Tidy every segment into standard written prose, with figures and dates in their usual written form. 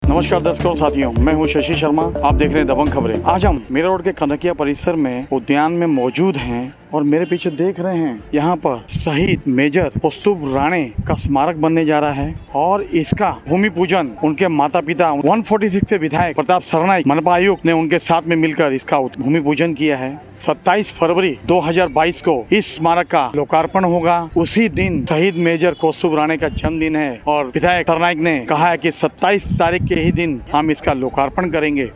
नमस्कार दर्शकों साथियों, मैं हूं शशि शर्मा। आप देख रहे हैं दबंग खबरें। आज हम मीरा रोड के कनकिया परिसर में उद्यान में मौजूद हैं और मेरे पीछे देख रहे हैं यहाँ पर शहीद मेजर कौस्तुभ राणे का स्मारक बनने जा रहा है और इसका भूमि पूजन उनके माता पिता 146 से विधायक प्रताप सरनाईक मनपा आयुक्त ने उनके साथ में मिलकर इसका भूमि पूजन किया है। 27 फरवरी 2022 को इस स्मारक का लोकार्पण होगा। उसी दिन शहीद मेजर कौस्तुभ राणे का जन्मदिन है और विधायक सरनाईक ने कहा है कि 27 तारीख के ही दिन हम इसका लोकार्पण करेंगे।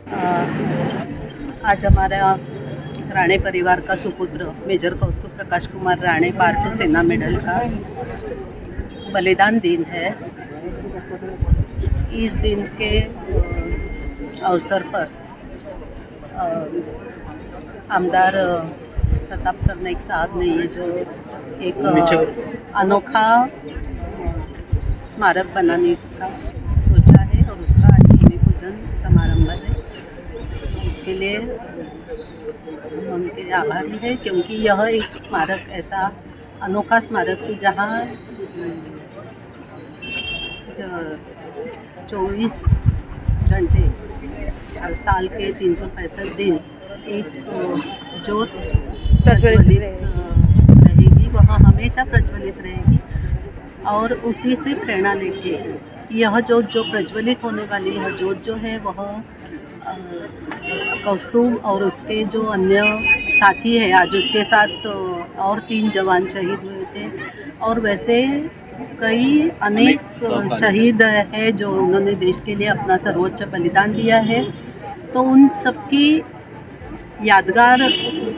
आज हमारा राणे परिवार का सुपुत्र मेजर कौस्तुभ प्रकाश कुमार राणे पार्टू सेना मेडल का बलिदान दिन है। इस दिन के अवसर पर आमदार प्रताप सरनाईक साहब ने ये जो एक अनोखा स्मारक बनाने का सोचा है और उसका आज भूमि पूजन समारंभ है। तो उसके लिए हम उनके आभारी हैं, क्योंकि यह एक स्मारक ऐसा अनोखा स्मारक है जहाँ 24 घंटे साल के 365 दिन एक ज्योत प्रज्वलित रहेगी, वह हमेशा प्रज्वलित रहेगी। और उसी से प्रेरणा लेके यह ज्योत जो प्रज्वलित होने वाली यह ज्योत जो है वह कौस्तुभ और उसके जो अन्य साथी है, आज उसके साथ और 3 जवान शहीद हुए थे और वैसे कई अनेक शहीद है जो उन्होंने देश के लिए अपना सर्वोच्च बलिदान दिया है। तो उन सबकी यादगार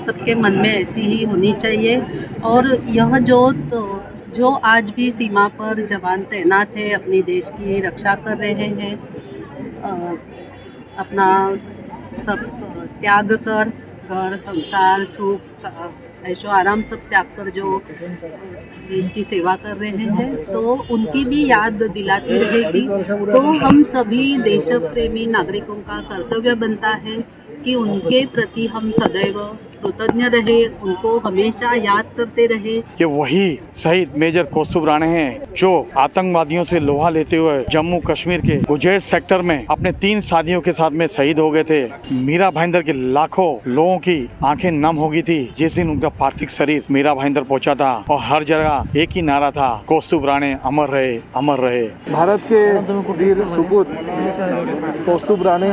सबके मन में ऐसी ही होनी चाहिए। और यह जो आज भी सीमा पर जवान तैनात है, अपनी देश की रक्षा कर रहे हैं, अपना सब त्याग कर घर संसार सुख ऐशो आराम सब त्याग कर जो देश की सेवा कर रहे हैं, तो उनकी भी याद दिलाती रहेगी। तो हम सभी देश प्रेमी नागरिकों का कर्तव्य बनता है कि उनके प्रति हम सदैव कृतज्ञ रहे, उनको हमेशा याद करते रहे। ये वही शहीद मेजर कौस्तुभ राणे हैं जो आतंकवादियों से लोहा लेते हुए जम्मू कश्मीर के गुजैर सेक्टर में अपने 3 साथियों के साथ में शहीद हो गए थे। मीरा भाईंदर के लाखों लोगों की आंखें नम हो गई थी जिस दिन उनका पार्थिव शरीर मीरा भाईंदर पहुंचा था और हर जगह एक ही नारा था, कौस्तुभ राणे अमर रहे, अमर रहे। भारत के वीर सुपुत्र कौस्तुभ राणे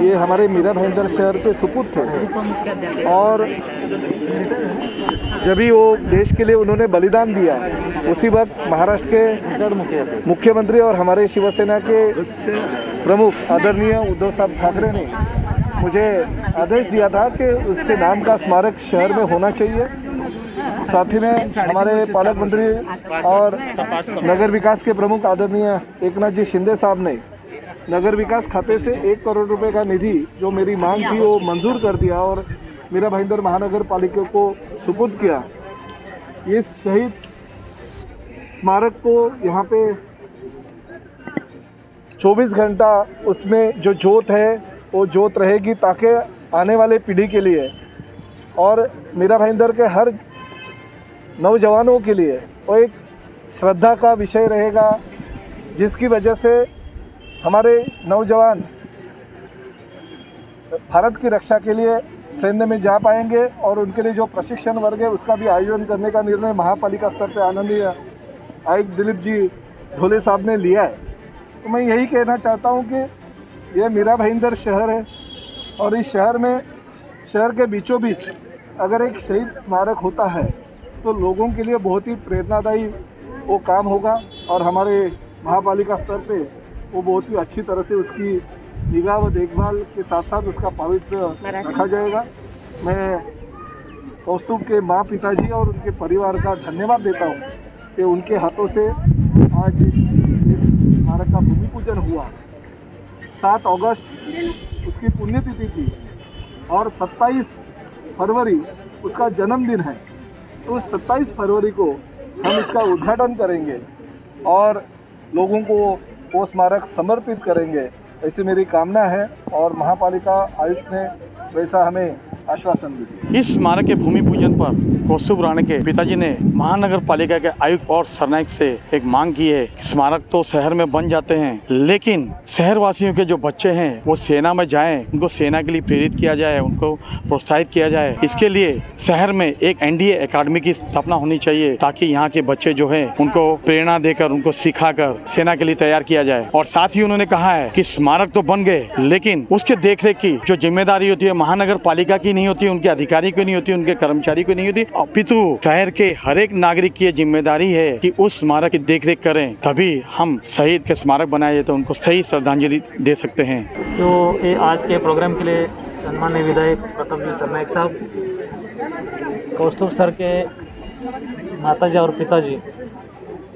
ये हमारे मीरा भाईंदर शहर के सुपुत्र थे और जब भी वो देश के लिए उन्होंने बलिदान दिया उसी वक्त महाराष्ट्र के मुख्यमंत्री और हमारे शिवसेना के प्रमुख आदरणीय उद्धव साहब ठाकरे ने मुझे आदेश दिया था कि उसके नाम का स्मारक शहर में होना चाहिए। साथ ही में हमारे पालक मंत्री और नगर विकास के प्रमुख आदरणीय एकनाथ जी शिंदे साहब ने नगर विकास खाते से 1 करोड़ रुपए का निधि जो मेरी मांग थी वो मंजूर कर दिया और मीरा भाईंदर महानगर पालिका को सुपुर्द किया। इस शहीद स्मारक को यहाँ पे 24 घंटा उसमें जो ज्योत है वो ज्योत रहेगी ताकि आने वाले पीढ़ी के लिए और मीरा भाईंदर के हर नौजवानों के लिए वो एक श्रद्धा का विषय रहेगा, जिसकी वजह से हमारे नौजवान भारत की रक्षा के लिए सैन्य में जा पाएंगे और उनके लिए जो प्रशिक्षण वर्ग है उसका भी आयोजन करने का निर्णय महापालिका स्तर पर आनंदीय आयुक्त दिलीप जी ढोले साहब ने लिया है। तो मैं यही कहना चाहता हूं कि यह मीरा भाईंदर शहर है और इस शहर में शहर के बीचों बीच अगर एक शहीद स्मारक होता है तो लोगों के लिए बहुत ही प्रेरणादायी वो काम होगा और हमारे महापालिका स्तर पे वो बहुत ही अच्छी तरह से उसकी निगाह व देखभाल के साथ साथ उसका पवित्र रखा जाएगा। मैं कौस्तुभ के माँ पिताजी और उनके परिवार का धन्यवाद देता हूँ कि उनके हाथों से आज इस स्मारक का भूमि पूजन हुआ। 7 अगस्त उसकी पुण्यतिथि थी और 27 फरवरी उसका जन्मदिन है। तो 27 फरवरी को हम इसका उद्घाटन करेंगे और लोगों को वो स्मारक समर्पित करेंगे, ऐसी मेरी कामना है। और महापालिका आयुक्त ने वैसा हमें आश्वासन भी दिया। इस स्मारक के भूमि पूजन पर कौस्तुभ राणे के पिताजी ने महानगर पालिका के आयुक्त और सरनायक से एक मांग की है। स्मारक तो शहर में बन जाते हैं, लेकिन शहर वासियों के जो बच्चे हैं वो सेना में जाएं, उनको सेना के लिए प्रेरित किया जाए, उनको प्रोत्साहित किया जाए। इसके लिए शहर में एक एनडीए एकेडमी की स्थापना होनी चाहिए, ताकि यहाँ के बच्चे जो है उनको प्रेरणा देकर, उनको सिखाकर सेना के लिए तैयार किया जाए। और साथ ही उन्होंने कहा है कि स्मारक तो बन गए, लेकिन उसके देखरेख की जो जिम्मेदारी होती है महानगर पालिका की नहीं होती, उनके अधिकारी को नहीं होती, उनके कर्मचारी को नहीं होती, अपितु शहर के हर एक नागरिक की जिम्मेदारी है कि उस स्मारक की देखरेख करें। तभी हम शहीद के स्मारक बनाए तो उनको सही श्रद्धांजलि दे सकते हैं। तो ये आज के प्रोग्राम के लिए सम्माननीय विधायक प्रतापजी सरनायक साहब, कौस्तुभ सर के माताजी और पिताजी,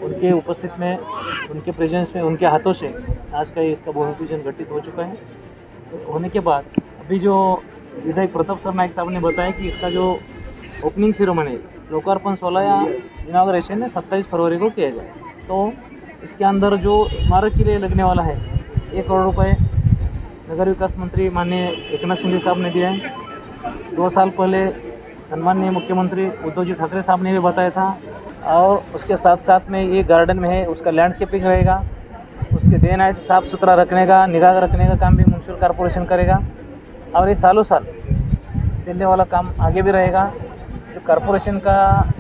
उनके उपस्थित में, उनके प्रेजेंस में, उनके हाथों से आज का इसका भूमि पूजन घटित हो चुका है। होने के बाद अभी जो विधायक प्रताप सरनायक साहब ने बताया कि इसका जो ओपनिंग सेरेमनी, लोकार्पण 16 या इनाग्रेशन 27 फरवरी को किया जाए। तो इसके अंदर जो स्मारक के लिए लगने वाला है 1 करोड़ रुपए नगर विकास मंत्री माननीय एकनाथ शिंदे साहब ने दिया है। 2 साल पहले सम्माननीय मुख्यमंत्री उद्धव जी ठाकरे साहब ने भी बताया था। और उसके साथ साथ में ये गार्डन में है, उसका लैंडस्केपिंग रहेगा, उसके डे नाइट साफ़ सुथरा रखने का, निगाह रखने का काम भी म्यूनसिपल कॉर्पोरेशन करेगा। और ये सालों साल चलने वाला काम आगे भी रहेगा। जो कॉर्पोरेशन का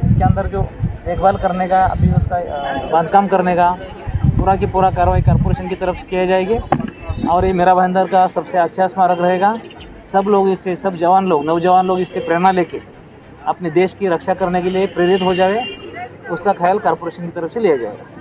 इसके अंदर जो देखभाल करने का, अभी उसका बांधकाम करने का पूरा की पूरा कार्रवाई कॉर्पोरेशन की तरफ से किया जाएगी। और ये मेरा भाईंदर का सबसे अच्छा स्मारक रहेगा। सब लोग इससे, सब जवान लोग, नौजवान लोग इससे प्रेरणा लेके अपने देश की रक्षा करने के लिए प्रेरित हो जाए, उसका ख्याल कॉर्पोरेशन की तरफ से लिया जाएगा।